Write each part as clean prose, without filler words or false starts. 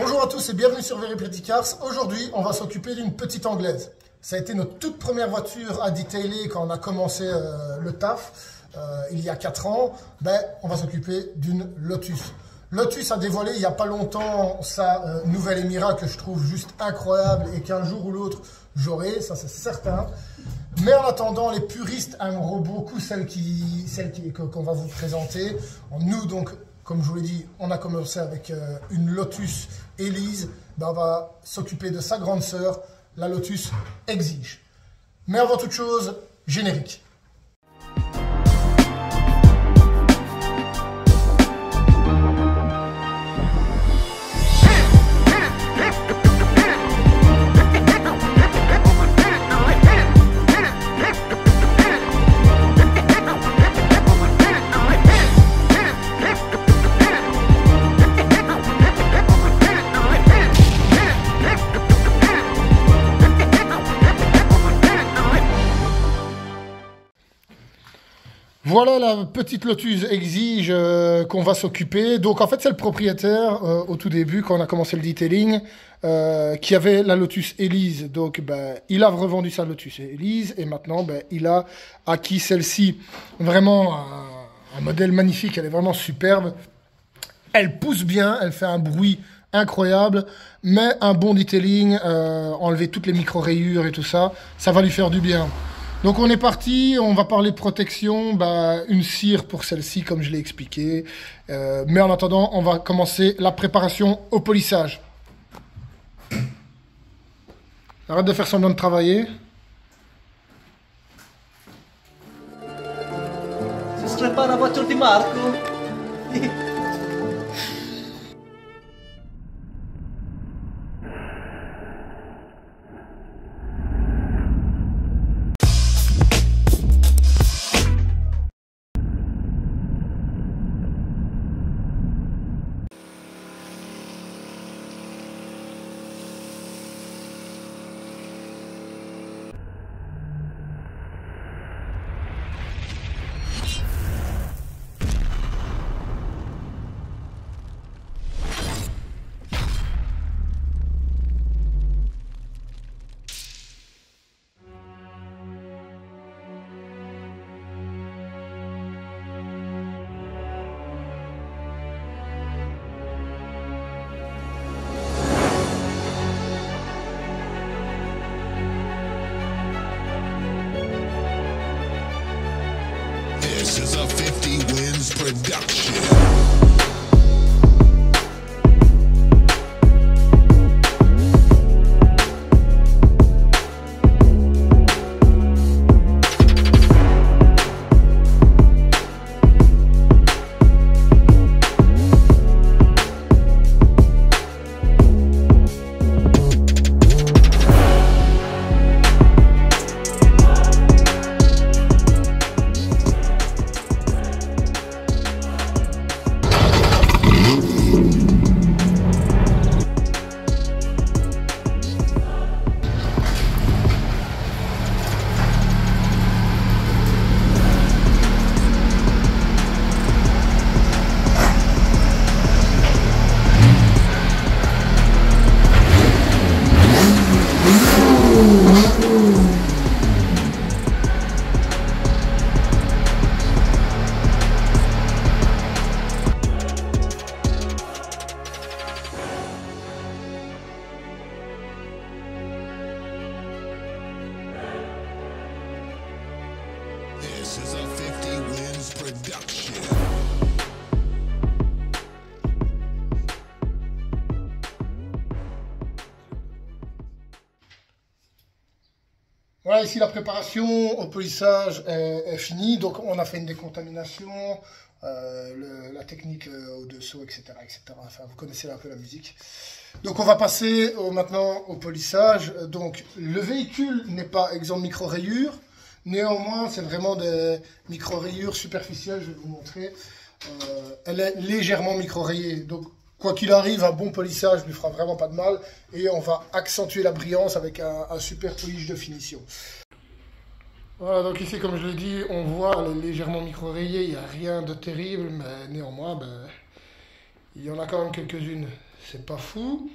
Bonjour à tous et bienvenue sur Very Pretty Cars. Aujourd'hui, on va s'occuper d'une petite anglaise. Ça a été notre toute première voiture à detailer quand on a commencé le taf il y a 4 ans. On va s'occuper d'une Lotus. Lotus a dévoilé il n'y a pas longtemps sa nouvelle Emira que je trouve juste incroyable et qu'un jour ou l'autre j'aurai, ça c'est certain. Mais en attendant, les puristes aimeront beaucoup celle qu'on va vous présenter. Nous donc, comme je vous l'ai dit, on a commencé avec une Lotus Elise. On va s'occuper de sa grande sœur, la Lotus Exige. Mais avant toute chose, générique. Voilà la petite Lotus Exige qu'on va s'occuper. Donc en fait c'est le propriétaire au tout début quand on a commencé le detailing qui avait la Lotus Elise. Donc il a revendu sa Lotus Elise et maintenant il a acquis celle-ci. Vraiment un modèle magnifique, elle est vraiment superbe. Elle pousse bien, elle fait un bruit incroyable, mais un bon detailing, enlever toutes les micro-rayures et tout ça, ça va lui faire du bien. Donc on est parti, on va parler de protection, une cire pour celle-ci comme je l'ai expliqué. Mais en attendant, on va commencer la préparation au polissage. Arrête de faire semblant de travailler. Ce serait pas la voiture de Marco? This is a 50 Wins production. This is a 50 Wins production. Voilà, ici la préparation au polissage est finie. Donc on a fait une décontamination, la technique au-dessous, etc., etc. Enfin, vous connaissez un peu la musique. Donc on va passer maintenant au polissage. Donc le véhicule n'est pas exempt de micro-rayures. Néanmoins, c'est vraiment des micro-rayures superficielles, je vais vous montrer. Elle est légèrement micro-rayée. Donc quoi qu'il arrive, un bon polissage ne lui fera vraiment pas de mal. Et on va accentuer la brillance avec un super polish de finition. Voilà, donc ici, comme je l'ai dit, on voit, elle est légèrement micro-rayée. Il n'y a rien de terrible, mais néanmoins, Il y en a quand même quelques-unes, c'est pas fou.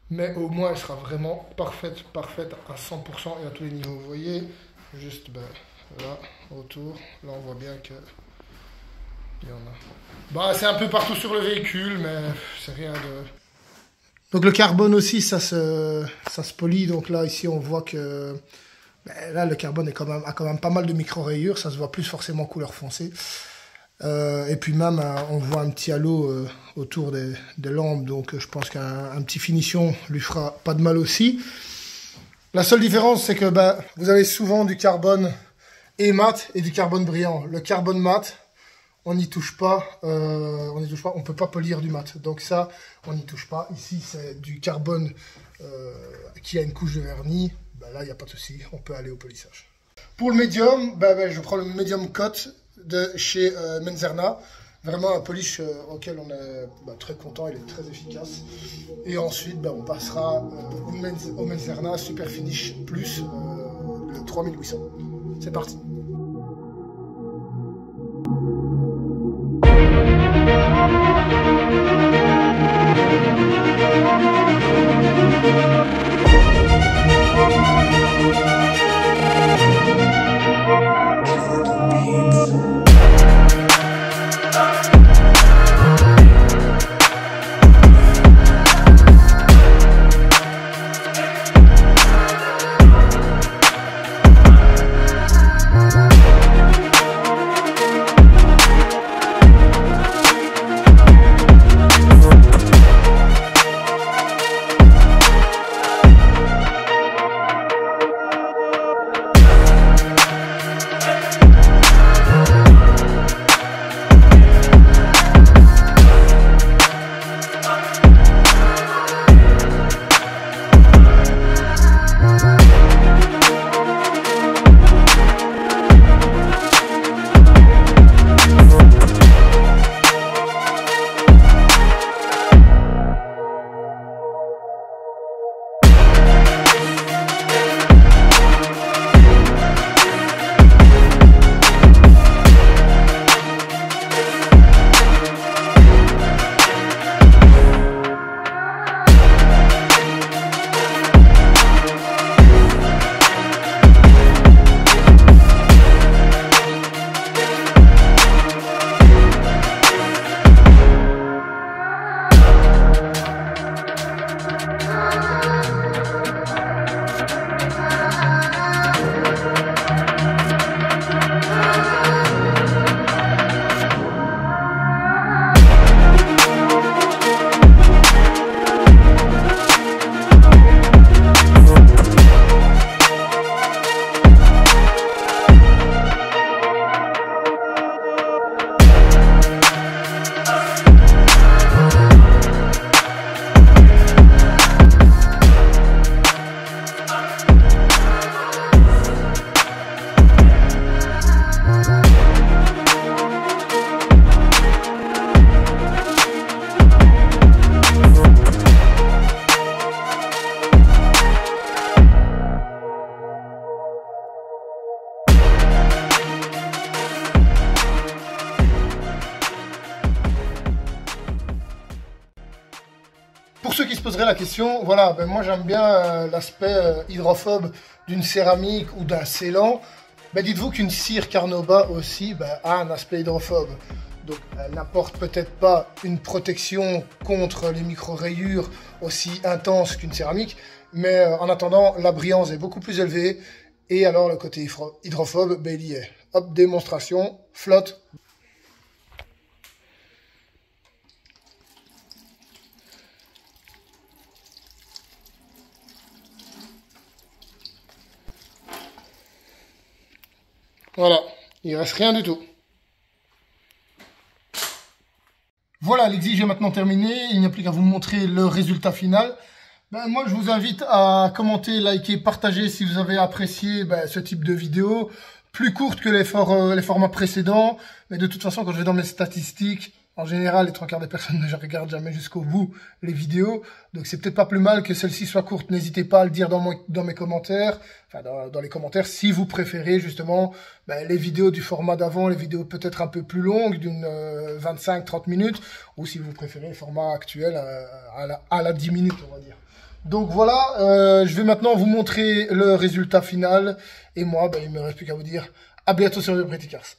Mais au moins, elle sera vraiment parfaite à 100% et à tous les niveaux. Vous voyez, juste là, autour, là on voit bien que il y en a. Bah, c'est un peu partout sur le véhicule, mais c'est rien de... Donc le carbone aussi, ça se polit. Donc là, ici, on voit que là, le carbone a quand même pas mal de micro-rayures. Ça se voit plus forcément couleur foncée. Et puis même, on voit un petit halo autour des lampes. Donc je pense qu'un petit finition lui fera pas de mal aussi. La seule différence, c'est que vous avez souvent du carbone et mat et du carbone brillant. Le carbone mat, on n'y touche pas. On peut pas polir du mat. Donc ça, on n'y touche pas. Ici, c'est du carbone qui a une couche de vernis. Là, il n'y a pas de souci. On peut aller au polissage. Pour le médium, je prends le medium coat de chez Menzerna. Vraiment un polish auquel on est très content, il est très efficace. Et ensuite, on passera au Menzerna Super Finish Plus, le 3800. C'est parti. Pour ceux qui se poseraient la question, voilà, moi j'aime bien l'aspect hydrophobe d'une céramique ou d'un scellant. Dites-vous qu'une cire Carnauba aussi a un aspect hydrophobe. Donc elle n'apporte peut-être pas une protection contre les micro-rayures aussi intense qu'une céramique, mais en attendant, la brillance est beaucoup plus élevée et alors le côté hydrophobe, il y est. Hop, démonstration, flotte. Voilà, il reste rien du tout. Voilà, l'exige est maintenant terminé. Il n'y a plus qu'à vous montrer le résultat final. Moi, je vous invite à commenter, liker, partager si vous avez apprécié ce type de vidéo. Plus courte que les formats précédents. Mais de toute façon, quand je vais dans mes statistiques, En général, les 3 quarts des personnes ne regardent jamais jusqu'au bout les vidéos. Donc, c'est peut-être pas plus mal que celle-ci soit courte. N'hésitez pas à le dire dans mes commentaires. Enfin, dans les commentaires, si vous préférez, justement, les vidéos du format d'avant, les vidéos peut-être un peu plus longues, d'une 25-30 minutes. Ou si vous préférez le format actuel à la 10 minutes, on va dire. Donc voilà, je vais maintenant vous montrer le résultat final. Et moi, il me reste plus qu'à vous dire à bientôt sur The Pretty Cars.